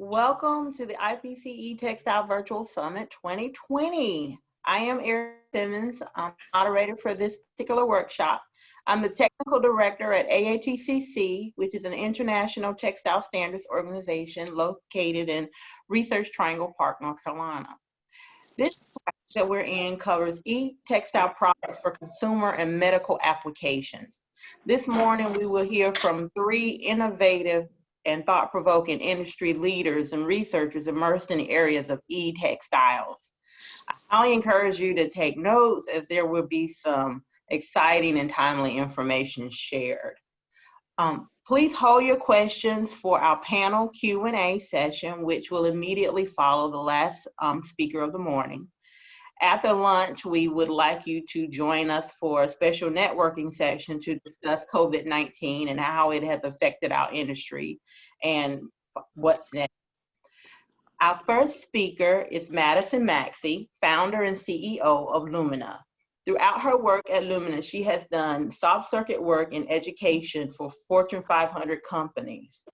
Welcome to the IPCE Textile Virtual Summit 2020. I am Erin Simmons. I'm moderator for this particular workshop. I'm the technical director at AATCC, which is an international textile standards organization located in Research Triangle Park, North Carolina. This that we're in covers e-textile products for consumer and medical applications. This morning, we will hear from three innovative and thought-provoking industry leaders and researchers immersed in the areas of e-textiles. I highly encourage you to take notes as there will be some exciting and timely information shared. Please hold your questions for our panel Q&A session, which will immediately follow the last speaker of the morning. After lunch, we would like you to join us for a special networking session to discuss COVID-19 and how it has affected our industry and what's next. Our first speaker is Madison Maxey, founder and CEO of Lumina. Throughout her work at Lumina, she has done soft circuit work in education for Fortune 500 companies.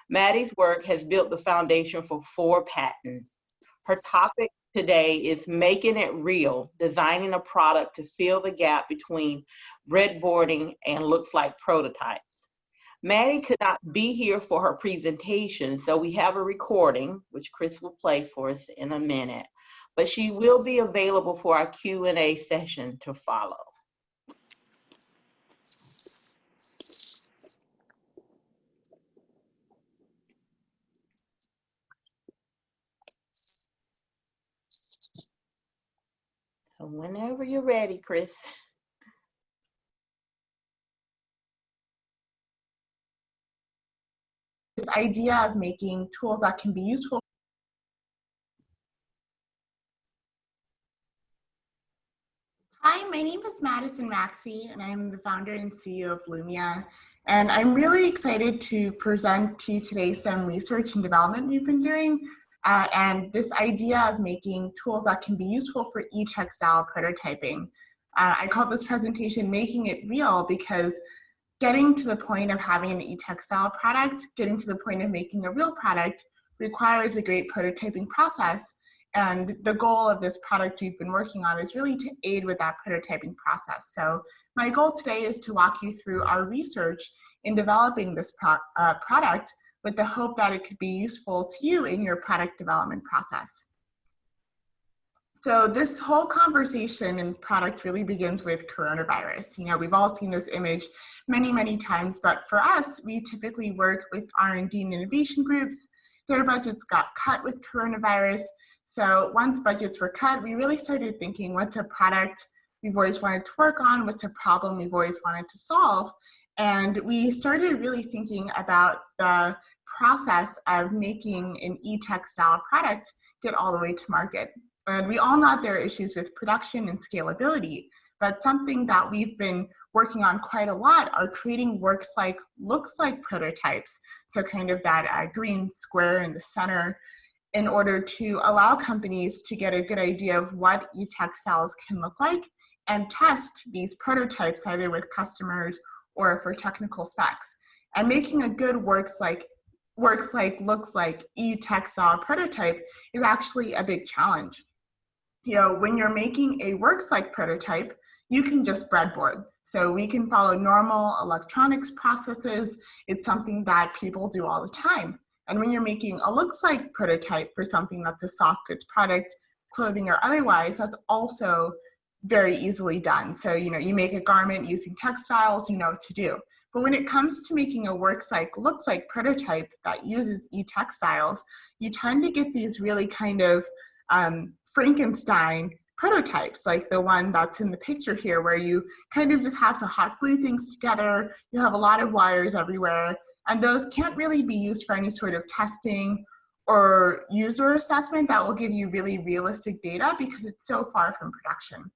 Maddy's work has built the foundation for 4 patents. Her topic today is making it real, designing a product to fill the gap between breadboarding and looks like prototypes. Maddy could not be here for her presentation, so we have a recording, which Chris will play for us in a minute, but she will be available for our Q&A session to follow. So whenever you're ready, Chris. This idea of making tools that can be useful. Hi, my name is Madison Maxey, and I'm the founder and CEO of Lumia. And I'm really excited to present to you today some research and development we've been doing, and this idea of making tools that can be useful for e-textile prototyping. I call this presentation Making It Real because getting to the point of having an e-textile product, getting to the point of making a real product requires a great prototyping process. And the goal of this product we've been working on is really to aid with that prototyping process. So my goal today is to walk you through our research in developing this product with the hope that it could be useful to you in your product development process. So this whole conversation and product really begins with coronavirus. You know, we've all seen this image many, many times, but for us, we typically work with R&D and innovation groups. Their budgets got cut with coronavirus. So once budgets were cut, we really started thinking, what's a product we've always wanted to work on? What's a problem we've always wanted to solve? And we started really thinking about the process of making an e-textile product get all the way to market. And we all know there are issues with production and scalability, but something that we've been working on quite a lot are creating looks like prototypes. So kind of that green square in the center, in order to allow companies to get a good idea of what e-textiles can look like and test these prototypes either with customers or for technical specs. And making a good looks like e-textile prototype is actually a big challenge. You know, when you're making a works like prototype, you can just breadboard. So we can follow normal electronics processes. It's something that people do all the time. And when you're making a looks like prototype for something that's a soft goods product, clothing or otherwise, that's also very easily done. So, you know, you make a garment using textiles, you know what to do. But when it comes to making a looks like prototype that uses e-textiles, you tend to get these really kind of Frankenstein prototypes, like the one that's in the picture here, where you kind of just have to hot glue things together. You have a lot of wires everywhere, and those can't really be used for any sort of testing or user assessment that will give you really realistic data because it's so far from production.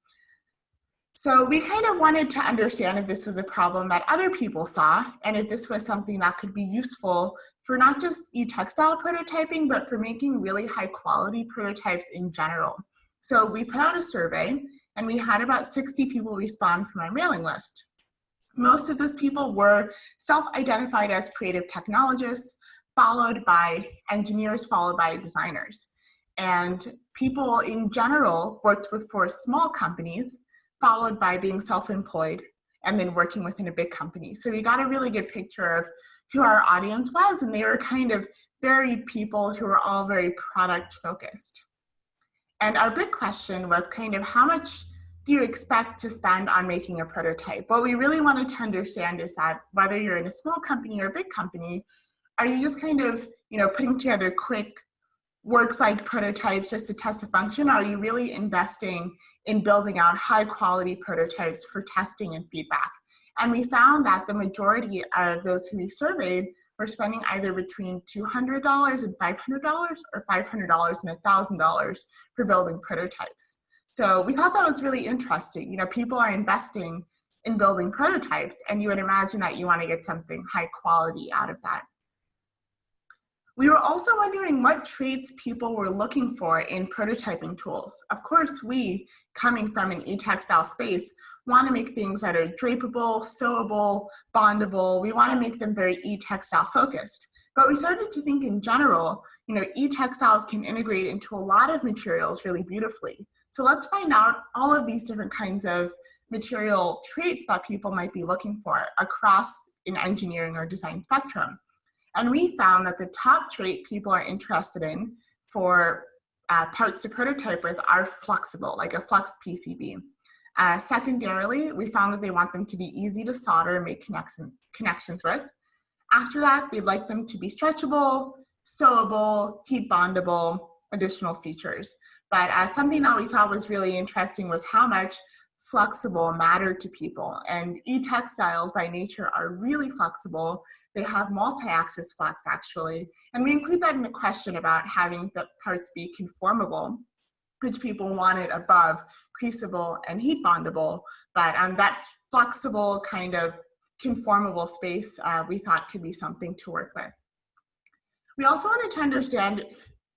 So we kind of wanted to understand if this was a problem that other people saw, and if this was something that could be useful for not just e-textile prototyping, but for making really high quality prototypes in general. So we put out a survey, and we had about 60 people respond from our mailing list. Most of those people were self-identified as creative technologists, followed by engineers, followed by designers. And people in general worked for small companies, followed by being self-employed, and then working within a big company. So we got a really good picture of who our audience was, and they were kind of varied people who were all very product focused. And our big question was kind of how much do you expect to spend on making a prototype? What we really wanted to understand is that whether you're in a small company or a big company, are you just kind of, putting together quick works like prototypes just to test a function? Or are you really investing in building out high quality prototypes for testing and feedback? And we found that the majority of those who we surveyed were spending either between $200 and $500 or $500 and $1,000 for building prototypes. So we thought that was really interesting. People are investing in building prototypes, and you would imagine that you want to get something high quality out of that. We were also wondering what traits people were looking for in prototyping tools. Of course, we, coming from an e-textile space, want to make things that are drapable, sewable, bondable. We want to make them very e-textile focused. But we started to think in general, e-textiles can integrate into a lot of materials really beautifully. So let's find out all of these different kinds of material traits that people might be looking for across an engineering or design spectrum. And we found that the top trait people are interested in for parts to prototype with are flexible, like a flex PCB. Secondarily, we found that they want them to be easy to solder and make connections with. After that, they'd like them to be stretchable, sewable, heat bondable, additional features. But something that we thought was really interesting was how much flexible mattered to people. And e-textiles by nature are really flexible. They have multi-axis flex actually. And we include that in the question about having the parts be conformable, which people wanted above creasable and heat bondable. But that flexible kind of conformable space we thought could be something to work with. We also wanted to understand,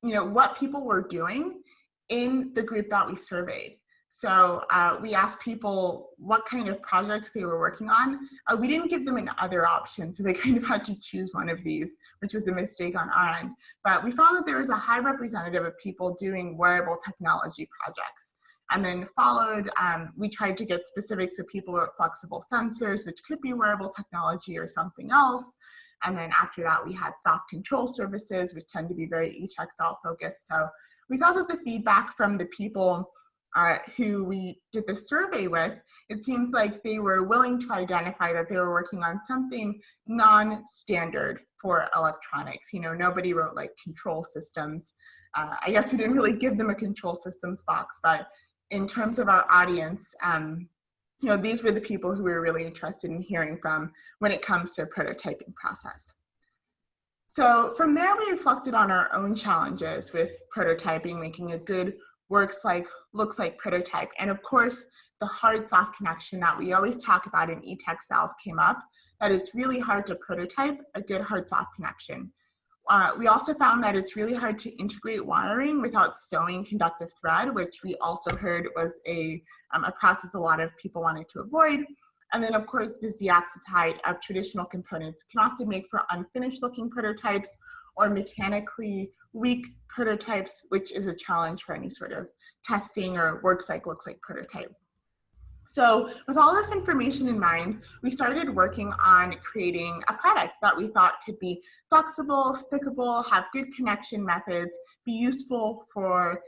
what people were doing in the group that we surveyed. So we asked people what kind of projects they were working on. We didn't give them an other option, so they kind of had to choose one of these, which was a mistake on our end. But we found that there was a high representative of people doing wearable technology projects. And then followed, we tried to get specifics of people with flexible sensors, which could be wearable technology or something else. And then after that, we had soft control services, which tend to be very e-textile focused. So we thought that the feedback from the people who we did the survey with, it seems like they were willing to identify that they were working on something non-standard for electronics. Nobody wrote like control systems. I guess we didn't really give them a control systems box, but in terms of our audience, these were the people who we were really interested in hearing from when it comes to prototyping process. So from there, we reflected on our own challenges with prototyping, making a good looks like prototype. And of course, the hard-soft connection that we always talk about in e-textiles came up, that it's really hard to prototype a good hard-soft connection. We also found that it's really hard to integrate wiring without sewing conductive thread, which we also heard was a process a lot of people wanted to avoid. And then of course, the z-axis height of traditional components can often make for unfinished looking prototypes or mechanically weak prototypes, which is a challenge for any sort of testing or looks like prototype. So with all this information in mind, we started working on creating a product that we thought could be flexible, stickable, have good connection methods, be useful for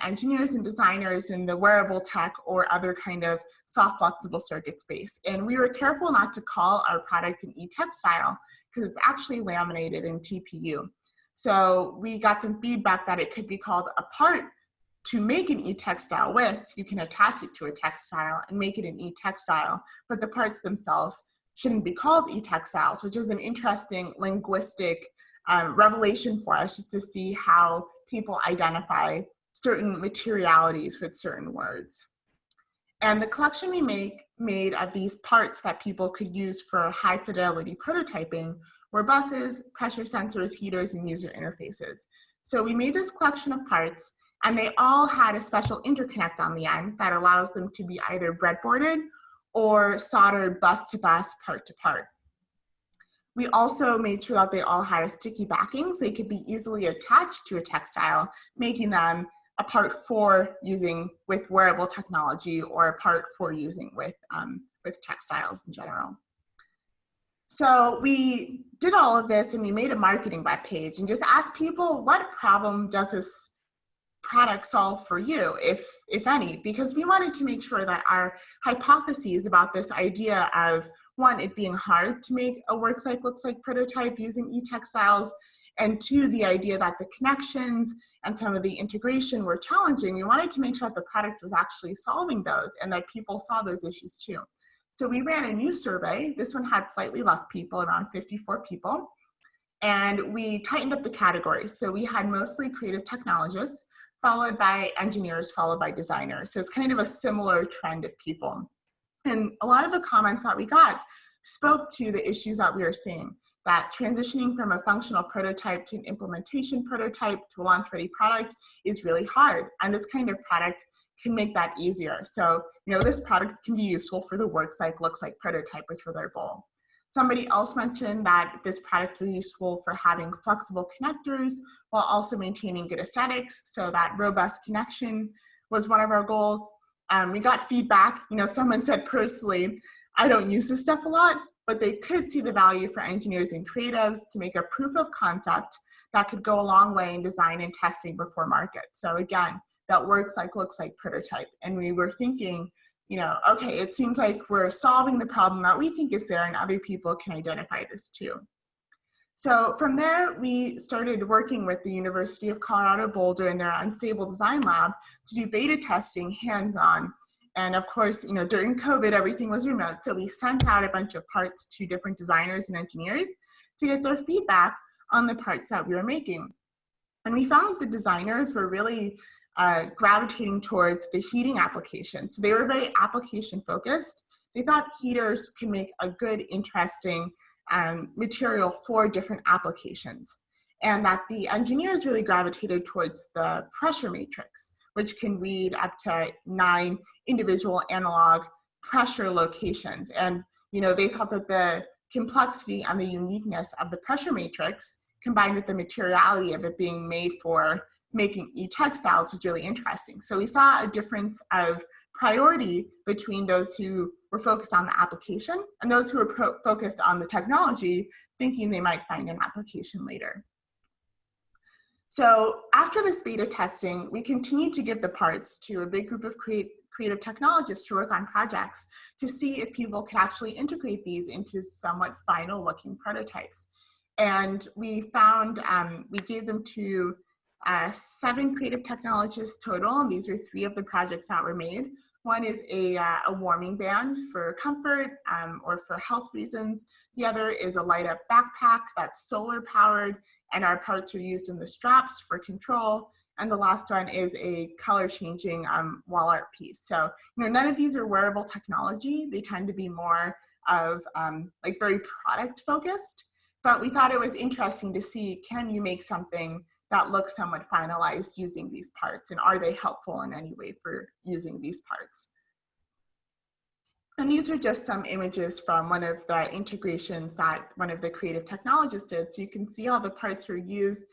engineers and designers in the wearable tech or other kind of soft flexible circuit space. And we were careful not to call our product an e-textile because it's actually laminated in TPU. So we got some feedback that it could be called a part to make an e-textile with. You can attach it to a textile and make it an e-textile, but the parts themselves shouldn't be called e-textiles, which is an interesting linguistic revelation for us, just to see how people identify certain materialities with certain words. And the collection we made of these parts that people could use for high fidelity prototyping were buses, pressure sensors, heaters, and user interfaces. So we made this collection of parts, and they all had a special interconnect on the end that allows them to be either breadboarded or soldered bus to bus, part to part. We also made sure that they all had a sticky backing so they could be easily attached to a textile, making them a part for using with wearable technology or a part for using with textiles in general. So we did all of this and we made a marketing webpage and just asked people, what problem does this product solve for you, if any? Because we wanted to make sure that our hypotheses about this idea of, one, it being hard to make a works like looks like prototype using e-textiles, and two, the idea that the connections and some of the integration were challenging. We wanted to make sure that the product was actually solving those and that people saw those issues too. So we ran a new survey. This one had slightly less people, around 54 people. And we tightened up the categories. So we had mostly creative technologists, followed by engineers, followed by designers. So it's kind of a similar trend of people. And a lot of the comments that we got spoke to the issues that we were seeing, that transitioning from a functional prototype to an implementation prototype to a launch-ready product is really hard. And this kind of product can make that easier. So, this product can be useful for the works like looks like prototype, which was our goal. Somebody else mentioned that this product was useful for having flexible connectors while also maintaining good aesthetics. So that robust connection was one of our goals. We got feedback. Someone said personally, I don't use this stuff a lot, but they could see the value for engineers and creatives to make a proof of concept that could go a long way in design and testing before market. So again, that works like looks like prototype. And we were thinking, okay, it seems like we're solving the problem that we think is there and other people can identify this too. So from there, we started working with the University of Colorado Boulder in their Unstable Design Lab to do beta testing hands-on. And of course, during COVID, everything was remote. So we sent out a bunch of parts to different designers and engineers to get their feedback on the parts that we were making. And we found the designers were really gravitating towards the heating application. So they were very application focused. They thought heaters could make a good, interesting material for different applications. And that the engineers really gravitated towards the pressure matrix, which can read up to 9 individual analog pressure locations. And they thought that the complexity and the uniqueness of the pressure matrix combined with the materiality of it being made for making e-textiles was really interesting. So we saw a difference of priority between those who were focused on the application and those who were focused on the technology, thinking they might find an application later. So after this beta testing, we continued to give the parts to a big group of creative technologists to work on projects to see if people could actually integrate these into somewhat final looking prototypes. And we found, we gave them to 7 creative technologists total, and these are 3 of the projects that were made. One is a warming band for comfort or for health reasons. The other is a light up backpack that's solar powered, and our parts are used in the straps for control. And the last one is a color changing wall art piece. So, none of these are wearable technology. They tend to be more of like very product focused, but we thought it was interesting to see, can you make something that looks somewhat finalized using these parts, and are they helpful in any way for using these parts? And these are just some images from one of the integrations that one of the creative technologists did. So you can see how the parts were used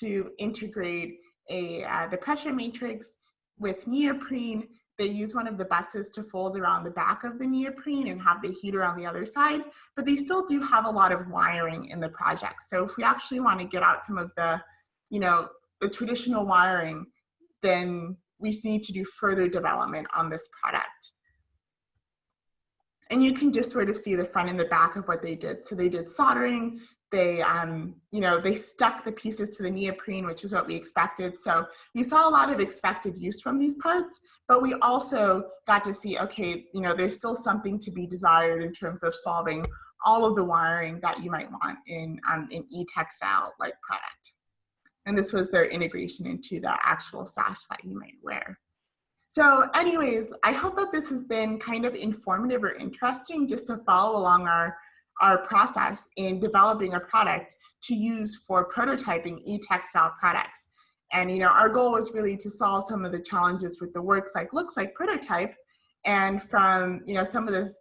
to integrate the pressure matrix with neoprene. They use one of the buses to fold around the back of the neoprene and have the heater on the other side, but they still do have a lot of wiring in the project. So if we actually want to get out some of the the traditional wiring, then we need to do further development on this product. And you can just sort of see the front and the back of what they did. So they did soldering, they, they stuck the pieces to the neoprene, which is what we expected. So we saw a lot of expected use from these parts, but we also got to see, okay, there's still something to be desired in terms of solving all of the wiring that you might want in an e-textile like product. And this was their integration into the actual sash that you might wear. So anyways, I hope that this has been kind of informative or interesting just to follow along our process in developing a product to use for prototyping e-textile products. And our goal was really to solve some of the challenges with the works like looks like prototype, and from some of the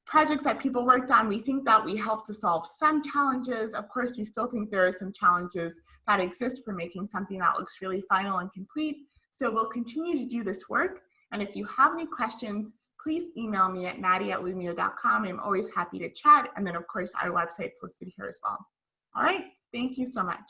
projects that people worked on, we think that we helped to solve some challenges. Of course, we still think there are some challenges that exist for making something that looks really final and complete. So we'll continue to do this work. And if you have any questions, please email me at maddy@lumio.com. I'm always happy to chat. And then, of course, our website's listed here as well. All right. Thank you so much.